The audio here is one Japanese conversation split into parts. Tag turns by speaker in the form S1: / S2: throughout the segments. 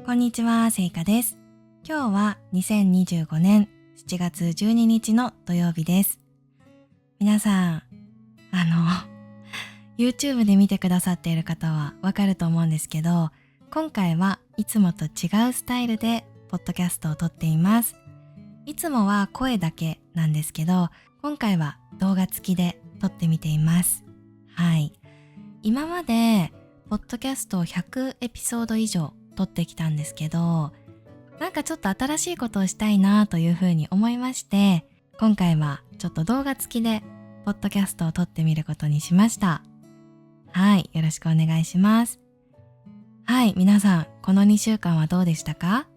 S1: こんにちは、せいかです。今日は2025年7月12日の土曜日です。皆さん、YouTube で見てくださっている方はわかると思うんですけど、今回はいつもと違うスタイルでポッドキャストを撮っています。いつもは声だけなんですけど、今回は動画付きで撮ってみています。はい。今までポッドキャストを100エピソード以上撮ってきたんですけど、なんかちょっと新しいことをしたいなというふうに思いまして、今回はちょっと動画付きでポッドキャストを撮ってみることにしました。はい、よろしくお願いします。はい、皆さん、この2週間はどうでしたか？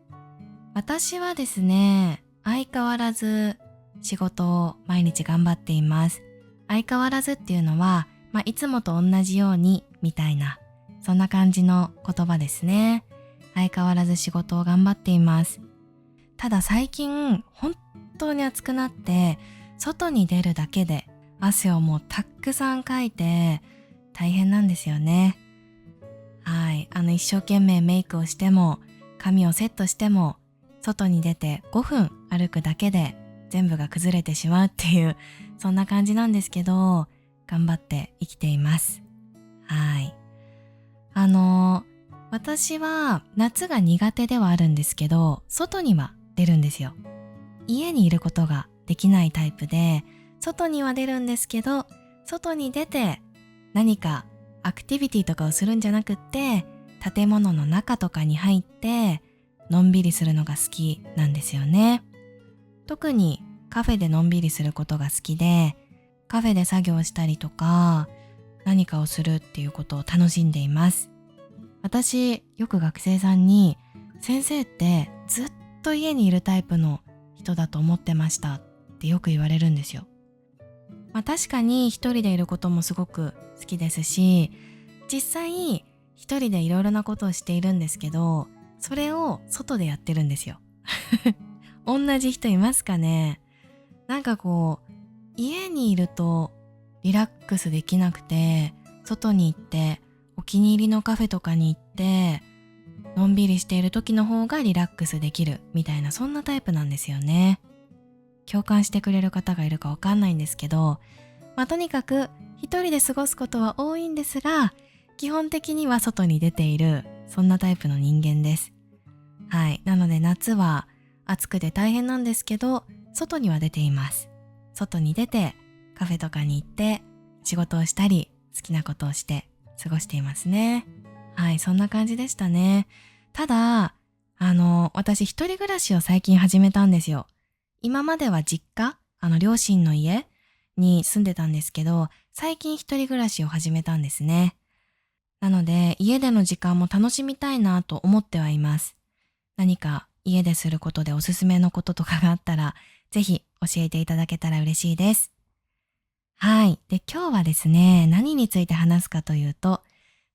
S1: 私はですね、相変わらず仕事を毎日頑張っています。相変わらずっていうのは、いつもと同じようにみたいな、そんな感じの言葉ですね。相変わらず仕事を頑張っています。ただ最近本当に暑くなって、外に出るだけで汗をもうたくさんかいて大変なんですよね。はい、一生懸命メイクをしても髪をセットしても外に出て5分歩くだけで全部が崩れてしまうっていう、そんな感じなんですけど、頑張って生きています。はい。私は夏が苦手ではあるんですけど、外には出るんですよ。家にいることができないタイプで、外には出るんですけど、外に出て何かアクティビティとかをするんじゃなくって、建物の中とかに入ってのんびりするのが好きなんですよね。特にカフェでのんびりすることが好きで、カフェで作業したりとか何かをするっていうことを楽しんでいます。私、よく学生さんに、先生ってずっと家にいるタイプの人だと思ってましたってよく言われるんですよ。確かに一人でいることもすごく好きですし、実際一人でいろいろなことをしているんですけど、それを外でやってるんですよ。同じ人いますかね？なんか家にいるとリラックスできなくて、外に行ってお気に入りのカフェとかに行ってのんびりしている時の方がリラックスできるみたいな、そんなタイプなんですよね。共感してくれる方がいるかわかんないんですけど、とにかく一人で過ごすことは多いんですが、基本的には外に出ている、そんなタイプの人間です。はい。なので夏は暑くて大変なんですけど、外には出ています。外に出てカフェとかに行って仕事をしたり、好きなことをして過ごしていますね。はい、そんな感じでしたね。ただ、私一人暮らしを最近始めたんですよ。今までは実家、両親の家に住んでたんですけど、最近一人暮らしを始めたんですね。なので、家での時間も楽しみたいなと思ってはいます。何か家ですることでおすすめのこととかがあったら、ぜひ教えていただけたら嬉しいです。はい。で、今日はですね、何について話すかというと、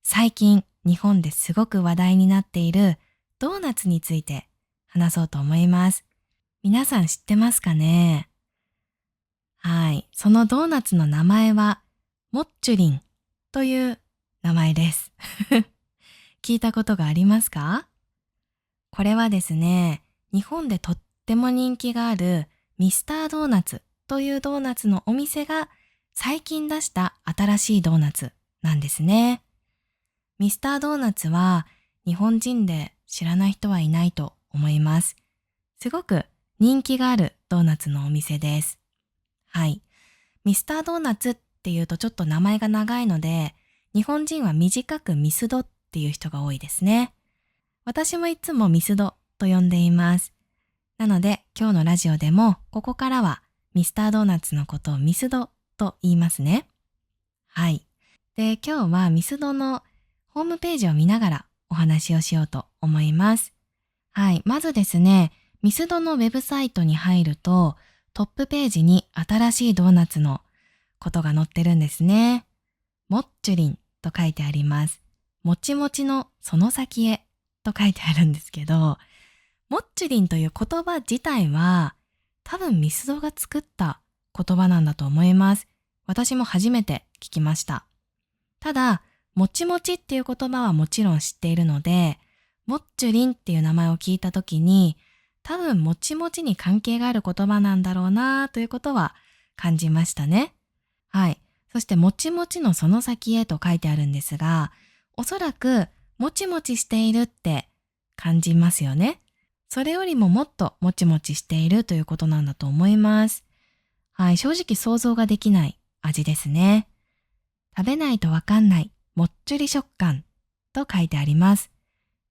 S1: 最近日本ですごく話題になっているドーナツについて話そうと思います。皆さん知ってますかね？はい。そのドーナツの名前は、モッチュリンという名前です。聞いたことがありますか？これはですね、日本でとっても人気があるミスタードーナツというドーナツのお店が最近出した新しいドーナツなんですね。ミスタードーナツは日本人で知らない人はいないと思います。すごく人気があるドーナツのお店です。はい。ミスタードーナツっていうとちょっと名前が長いので、日本人は短くミスドっていう人が多いですね。私もいつもミスドと呼んでいます。なので今日のラジオでもここからはミスタードーナツのことをミスドと言いますね。はい。で、今日はミスドのホームページを見ながらお話をしようと思います。はい。まずですね、ミスドのウェブサイトに入ると、トップページに新しいドーナツのことが載ってるんですね。モッチュリンと書いてあります。もちもちのその先へと書いてあるんですけど、モッチュリンという言葉自体は多分ミスドが作った言葉なんだと思います。私も初めて聞きました。ただ、もちもちっていう言葉はもちろん知っているので、もっちゅりんっていう名前を聞いたときに、多分もちもちに関係がある言葉なんだろうなということは感じましたね。はい。そしてもちもちのその先へと書いてあるんですが、おそらくもちもちしているって感じますよね。それよりももっともちもちしているということなんだと思います。はい、正直想像ができない味ですね。食べないとわかんないもっちゅり食感と書いてあります。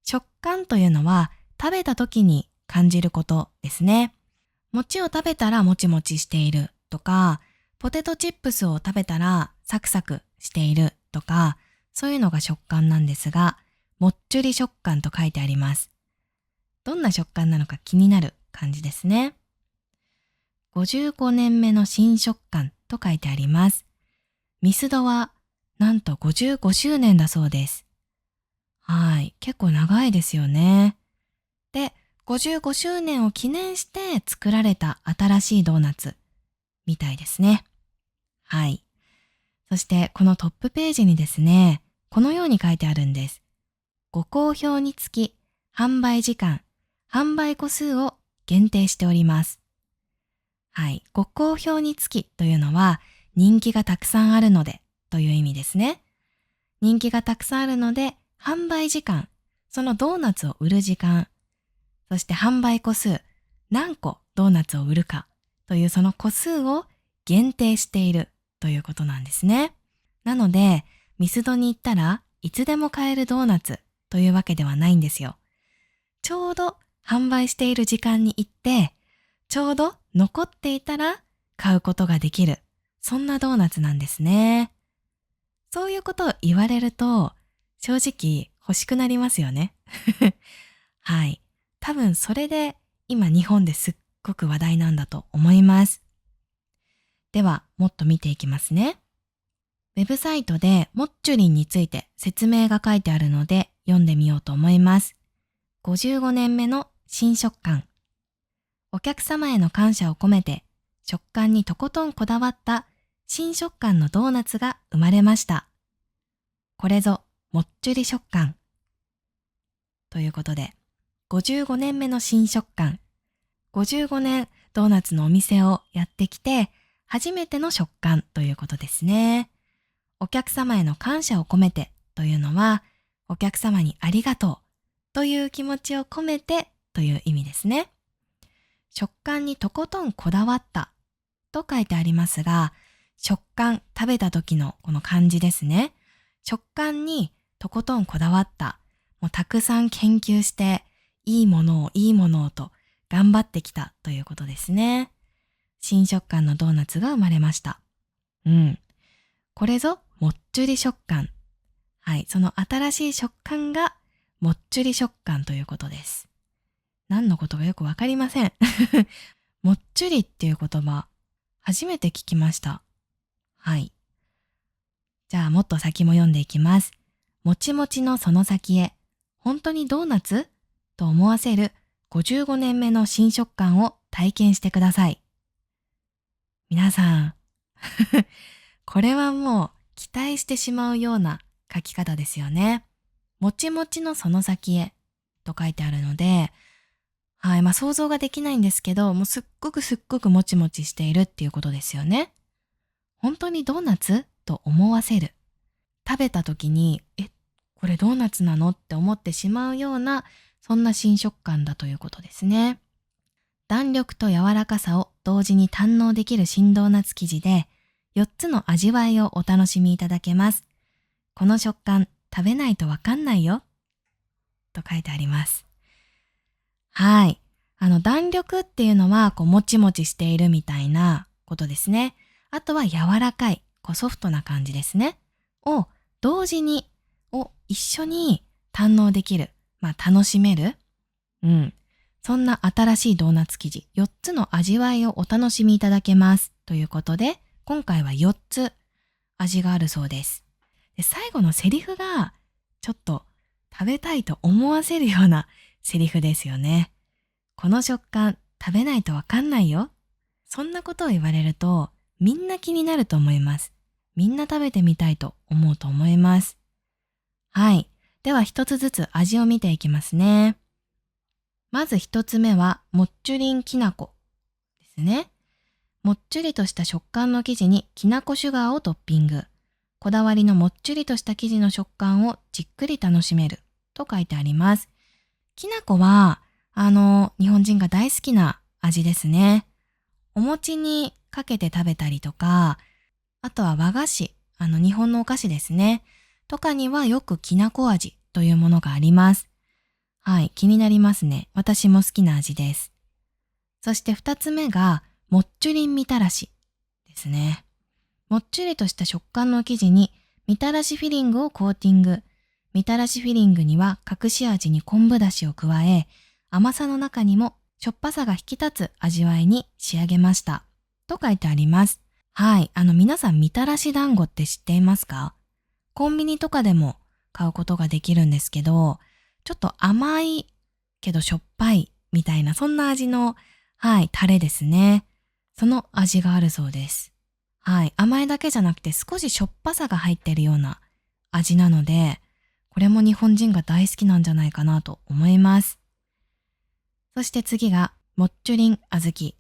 S1: 食感というのは食べた時に感じることですね。餅を食べたらもちもちしているとか、ポテトチップスを食べたらサクサクしているとか、そういうのが食感なんですが、もっちゅり食感と書いてあります。どんな食感なのか気になる感じですね。55年目の新食感と書いてあります。ミスドはなんと55周年だそうです。はい、結構長いですよね。で、55周年を記念して作られた新しいドーナツみたいですね。はい。そしてこのトップページにですね、このように書いてあるんです。ご好評につき、販売時間、販売個数を限定しております。はい。ご好評につきというのは、人気がたくさんあるのでという意味ですね。人気がたくさんあるので、販売時間、そのドーナツを売る時間、そして販売個数、何個ドーナツを売るかというその個数を限定しているということなんですね。なので、ミスドに行ったらいつでも買えるドーナツというわけではないんですよ。ちょうど販売している時間に行って、ちょうど残っていたら買うことができる。そんなドーナツなんですね。そういうことを言われると、正直欲しくなりますよね。はい。多分それで今日本ですっごく話題なんだと思います。では、もっと見ていきますね。ウェブサイトでもっちゅりんについて説明が書いてあるので読んでみようと思います。55年目の新食感。お客様への感謝を込めて食感にとことんこだわった新食感のドーナツが生まれました。これぞもっちゅり食感。ということで、55年目の新食感。55年ドーナツのお店をやってきて初めての食感ということですね。お客様への感謝を込めてというのは、お客様にありがとうという気持ちを込めてという意味ですね。食感にとことんこだわったと書いてありますが、食感、食べた時のこの漢字ですね。食感にとことんこだわった。もうたくさん研究して、いいものをと頑張ってきたということですね。新食感のドーナツが生まれました。これぞもっちゅり食感。はい、その新しい食感がもっちゅり食感ということです。何のことかよくわかりません。もっちゅりっていう言葉、初めて聞きました。はい。じゃあもっと先も読んでいきます。もちもちのその先へ、本当にドーナツと思わせる55年目の新食感を体験してください。皆さん、これはもう期待してしまうような書き方ですよね。もちもちのその先へと書いてあるので、はい、想像ができないんですけど、もうすっごくもちもちしているっていうことですよね。本当にドーナツと思わせる。食べた時に、これドーナツなのって思ってしまうような、そんな新食感だということですね。弾力と柔らかさを同時に堪能できる新ドーナツ生地で、4つの味わいをお楽しみいただけます。この食感、食べないとわかんないよ。と書いてあります。はい。弾力っていうのは、もちもちしているみたいなことですね。あとは柔らかい、ソフトな感じですね。を同時に、一緒に堪能できる。楽しめる。そんな新しいドーナツ生地、4つの味わいをお楽しみいただけます。ということで、今回は4つ味があるそうです。で、最後のセリフが、ちょっと食べたいと思わせるようなセリフですよね。この食感、食べないとわかんないよ。そんなことを言われると、みんな気になると思います。みんな食べてみたいと思うと思います。はい。では一つずつ味を見ていきますね。まず一つ目はもっちゅりんきなこですね。もっちゅりとした食感の生地にきなこシュガーをトッピング。こだわりのもっちゅりとした生地の食感をじっくり楽しめると書いてあります。きなこは日本人が大好きな味ですね。お餅にかけて食べたりとか、あとは和菓子、日本のお菓子ですね。とかにはよくきなこ味というものがあります。はい、気になりますね。私も好きな味です。そして二つ目が、もっちゅりんみたらしですね。もっちゅりとした食感の生地にみたらしフィリングをコーティング。みたらしフィリングには隠し味に昆布だしを加え、甘さの中にもしょっぱさが引き立つ味わいに仕上げました。と書いてあります。はい、皆さんみたらし団子って知っていますか？コンビニとかでも買うことができるんですけど、ちょっと甘いけどしょっぱいみたいなそんな味の、はい、タレですね。その味があるそうです。はい、甘いだけじゃなくて少ししょっぱさが入ってるような味なので、これも日本人が大好きなんじゃないかなと思います。そして次が、もっちゅりんあずき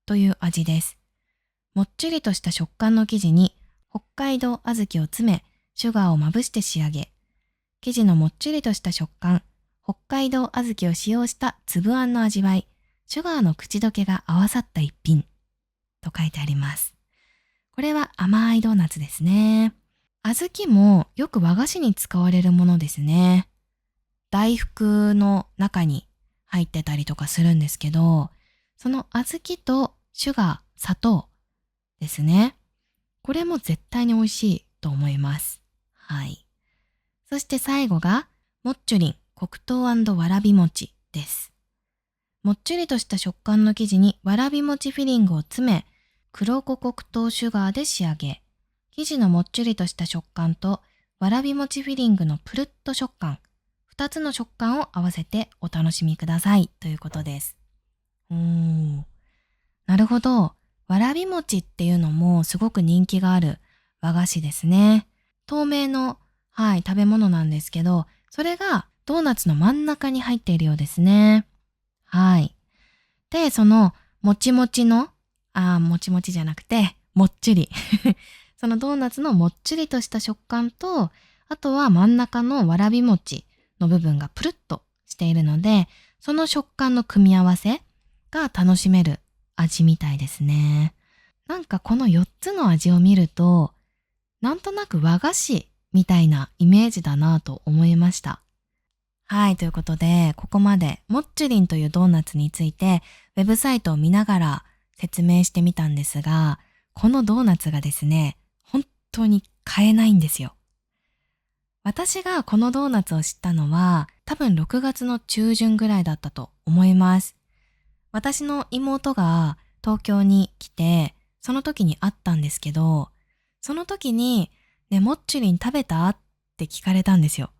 S1: という味です。もっちゅりとした食感の生地に北海道小豆を詰め、シュガーをまぶして仕上げ、生地のもっちりとした食感、北海道小豆を使用した粒あんの味わい、シュガーの口どけが合わさった一品と書いてあります。これは甘いドーナツですね。小豆もよく和菓子に使われるものですね。大福の中に入ってたりとかするんですけど、その小豆とシュガー、砂糖ですね。これも絶対に美味しいと思います。はい。そして最後が、もっちゅりん黒糖&わらび餅です。もっちゅりとした食感の生地にわらび餅フィリングを詰め、黒子黒糖シュガーで仕上げ、生地のもっちゅりとした食感とわらび餅フィリングのプルッと食感、2つの食感を合わせてお楽しみくださいということです。なるほど。わらび餅っていうのもすごく人気がある和菓子ですね。透明の、はい、食べ物なんですけど、それがドーナツの真ん中に入っているようですね。はい。で、そのもちもちの、もちもちじゃなくて、もっちり。そのドーナツのもっちりとした食感と、あとは真ん中のわらび餅の部分がプルッとしているので、その食感の組み合わせが楽しめる味みたいですね。なんかこの4つの味を見ると、なんとなく和菓子みたいなイメージだなと思いました。はい、ということで、ここまでもっちゅりんというドーナツについてウェブサイトを見ながら説明してみたんですが、このドーナツがですね、本当に買えないんですよ。私がこのドーナツを知ったのは多分6月の中旬ぐらいだったと思います。私の妹が東京に来て、その時に会ったんですけど、その時に、ね、もっちゅりん食べたって聞かれたんですよ。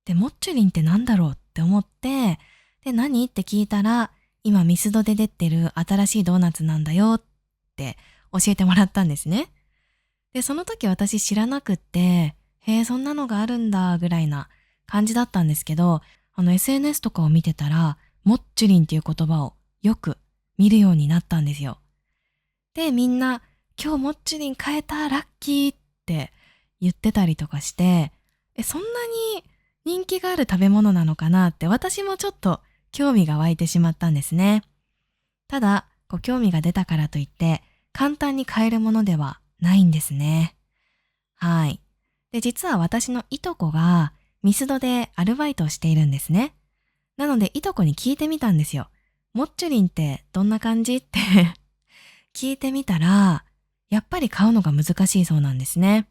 S1: で、もっちゅりんってなんだろうって思って、で、何って聞いたら、今ミスドで出てる新しいドーナツなんだよって教えてもらったんですね。で、その時私知らなくって、へえ、そんなのがあるんだぐらいな感じだったんですけど、SNS とかを見てたら、もっちゅりんっていう言葉をよく見るようになったんですよ。で、みんな、今日もっちゅりん買えたラッキーって言ってたりとかして、そんなに人気がある食べ物なのかなって私もちょっと興味が湧いてしまったんですね。ただ、興味が出たからといって簡単に買えるものではないんですね。はい。で、実は私のいとこがミスドでアルバイトをしているんですね。なので、いとこに聞いてみたんですよ。もっちゅりんってどんな感じって聞いてみたら、やっぱり買うのが難しいそうなんですね。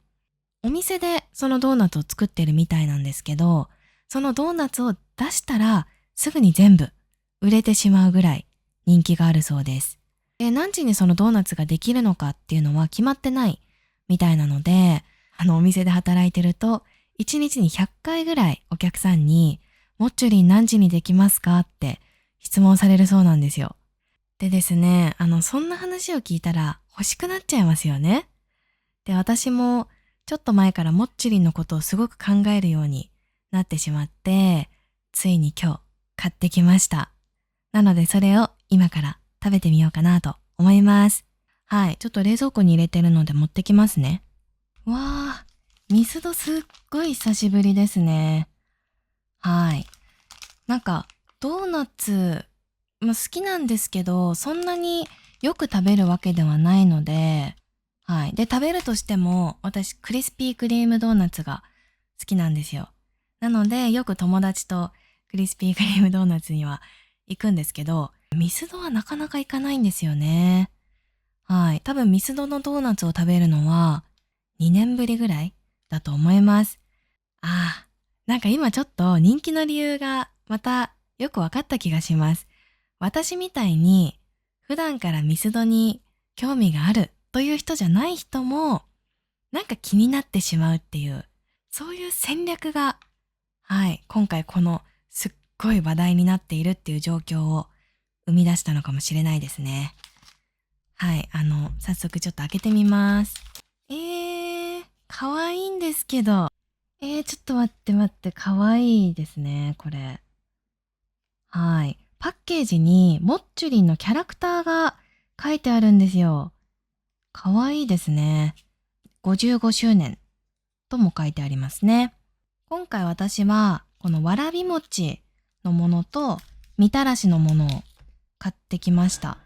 S1: お店でそのドーナツを作ってるみたいなんですけど、そのドーナツを出したらすぐに全部売れてしまうぐらい人気があるそうです。で、何時にそのドーナツができるのかっていうのは決まってないみたいなので、お店で働いてると1日に100回ぐらいお客さんにもっちゅりん何時にできますかって質問されるそうなんですよ。でですね、そんな話を聞いたら欲しくなっちゃいますよね。で、私もちょっと前からもっちりんのことをすごく考えるようになってしまって、ついに今日買ってきました。なのでそれを今から食べてみようかなと思います。はい、ちょっと冷蔵庫に入れてるので持ってきますね。わー、ミスドすっごい久しぶりですね。はい。なんか、ドーナツ、好きなんですけど、そんなによく食べるわけではないので、はい。で、食べるとしても、私、クリスピークリームドーナツが好きなんですよ。なので、よく友達とクリスピークリームドーナツには行くんですけど、ミスドはなかなか行かないんですよね。はい。多分ミスドのドーナツを食べるのは2年ぶりぐらいだと思います。ああ、なんか今ちょっと人気の理由がまたよくわかった気がします。私みたいに普段からミスドに興味があるという人じゃない人もなんか気になってしまうっていう、そういう戦略が、はい、今回このすっごい話題になっているっていう状況を生み出したのかもしれないですね。はい、早速ちょっと開けてみます。かわいいんですけど。ちょっと待って待って、かわいいですね、これ。はい。パッケージにモッチュリンのキャラクターが書いてあるんですよ。かわいいですね。55周年とも書いてありますね。今回私は、このわらび餅のものと、みたらしのものを買ってきました。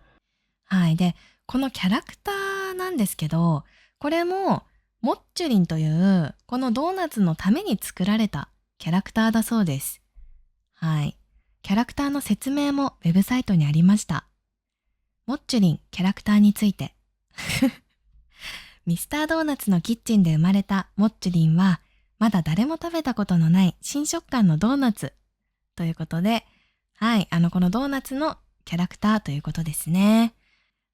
S1: はい。で、このキャラクターなんですけど、これも、モッチュリンという、このドーナツのために作られたキャラクターだそうです。はい。キャラクターの説明もウェブサイトにありました。モッチュリンキャラクターについて。ミスタードーナツのキッチンで生まれたモッチュリンは、まだ誰も食べたことのない新食感のドーナツ。ということで、はい。このドーナツのキャラクターということですね。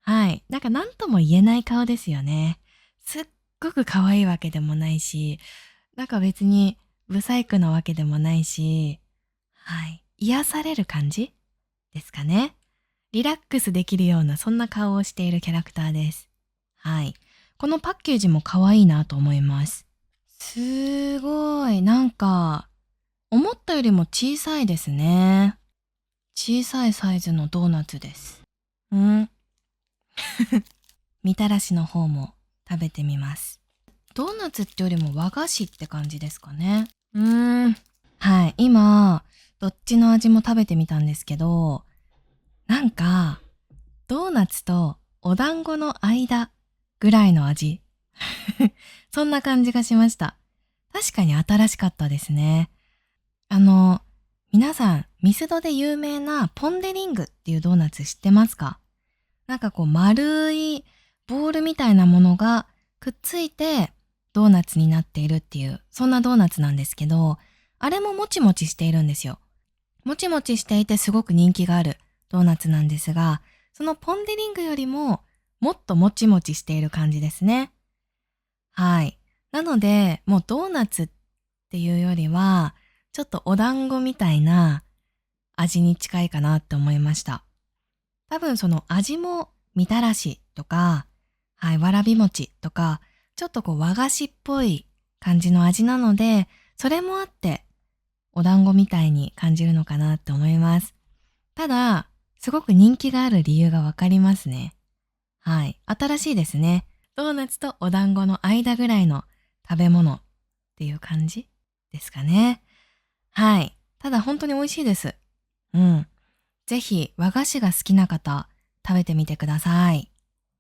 S1: はい。なんか何とも言えない顔ですよね。すっごく可愛いわけでもないし、なんか別にブサイクなわけでもないし、はい。癒される感じですかね。リラックスできるようなそんな顔をしているキャラクターです。はい。このパッケージも可愛いなと思います。すごい。なんか、思ったよりも小さいですね。小さいサイズのドーナツです。みたらしの方も食べてみます。ドーナツってよりも和菓子って感じですかね。はい。今、どっちの味も食べてみたんですけど、なんか、ドーナツとお団子の間ぐらいの味。そんな感じがしました。確かに新しかったですね。皆さん、ミスドで有名なポンデリングっていうドーナツ知ってますか？なんかこう丸いボールみたいなものがくっついてドーナツになっているっていう、そんなドーナツなんですけど、あれももちもちしているんですよ。もちもちしていてすごく人気があるドーナツなんですが、そのポンデリングよりももっともちもちしている感じですね。はい。なので、もうドーナツっていうよりは、ちょっとお団子みたいな味に近いかなって思いました。多分その味もみたらしとか、はい、わらび餅とか、ちょっとこう和菓子っぽい感じの味なので、それもあってお団子みたいに感じるのかなって思います。ただ、すごく人気がある理由がわかりますね。はい。新しいですね。ドーナツとお団子の間ぐらいの食べ物っていう感じですかね。はい。ただ本当に美味しいです。うん。ぜひ和菓子が好きな方、食べてみてください。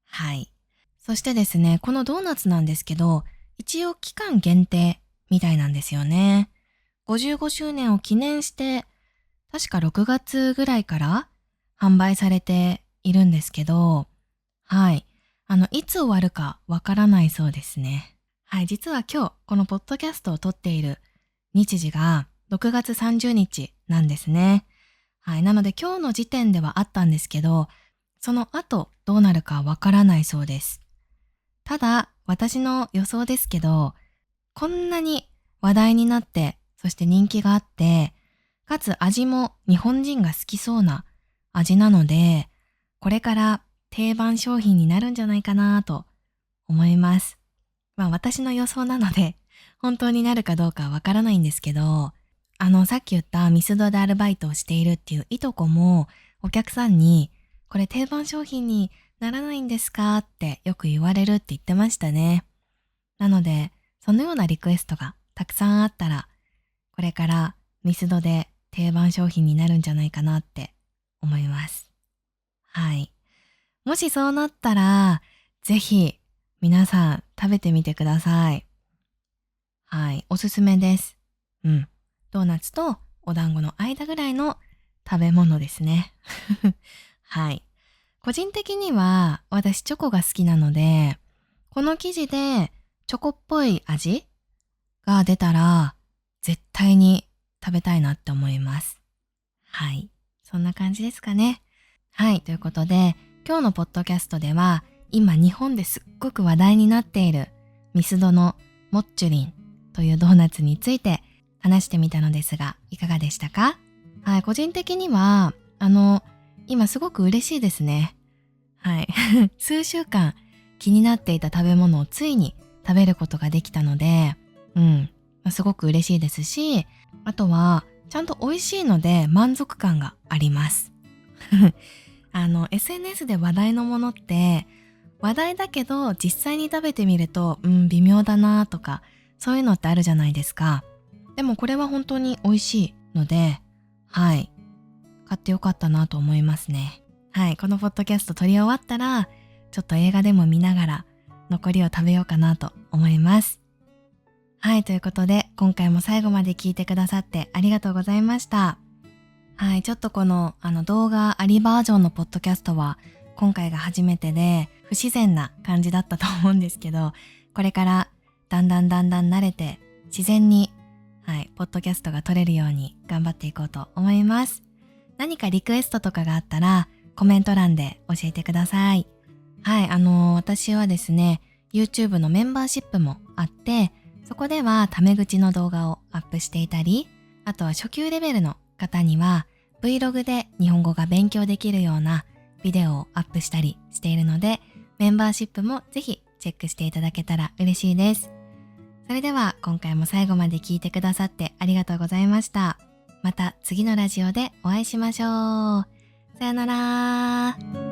S1: はい。そしてですね、このドーナツなんですけど、一応期間限定みたいなんですよね。55周年を記念して、確か6月ぐらいから販売されているんですけど、はい。いつ終わるかわからないそうですね。はい。実は今日、このポッドキャストを撮っている日時が6月30日なんですね。はい。なので今日の時点ではあったんですけど、その後どうなるかわからないそうです。ただ、私の予想ですけど、こんなに話題になって、そして人気があって、かつ味も日本人が好きそうな味なので、これから定番商品になるんじゃないかなと思います。まあ私の予想なので、本当になるかどうかはわからないんですけど、さっき言ったミスドでアルバイトをしているっていういとこもお客さんにこれ定番商品にならないんですかってよく言われるって言ってましたね。なのでそのようなリクエストがたくさんあったらこれからミスドで定番商品になるんじゃないかなって思います。はい。もしそうなったらぜひ皆さん食べてみてください。はい、おすすめです。うん。ドーナツとお団子の間ぐらいの食べ物ですね。はい。個人的には私チョコが好きなので、この生地でチョコっぽい味が出たら絶対に食べたいなって思います。はい。そんな感じですかね。はい。ということで、今日のポッドキャストでは今日本ですっごく話題になっているミスドのモッチュリンというドーナツについて話してみたのですが、いかがでしたか？はい。個人的には、今すごく嬉しいですね。はい。数週間気になっていた食べ物をついに食べることができたので、すごく嬉しいですし、あとはちゃんと美味しいので満足感があります。SNS で話題のものって話題だけど実際に食べてみると、微妙だなとか、そういうのってあるじゃないですか。でもこれは本当に美味しいので、はい。買ってよかったなと思いますね。はい。このポッドキャスト撮り終わったら、ちょっと映画でも見ながら残りを食べようかなと思います。はい。ということで、今回も最後まで聞いてくださってありがとうございました。はい。ちょっとこの、動画ありバージョンのポッドキャストは、今回が初めてで、不自然な感じだったと思うんですけど、これからだんだん慣れて、自然に、はい、ポッドキャストが撮れるように頑張っていこうと思います。何かリクエストとかがあったら、コメント欄で教えてください。はい、私はですね、YouTube のメンバーシップもあって、そこではタメ口の動画をアップしていたり、あとは初級レベルの方には Vlog で日本語が勉強できるようなビデオをアップしたりしているので、メンバーシップもぜひチェックしていただけたら嬉しいです。それでは今回も最後まで聞いてくださってありがとうございました。また次のラジオでお会いしましょう。さよなら。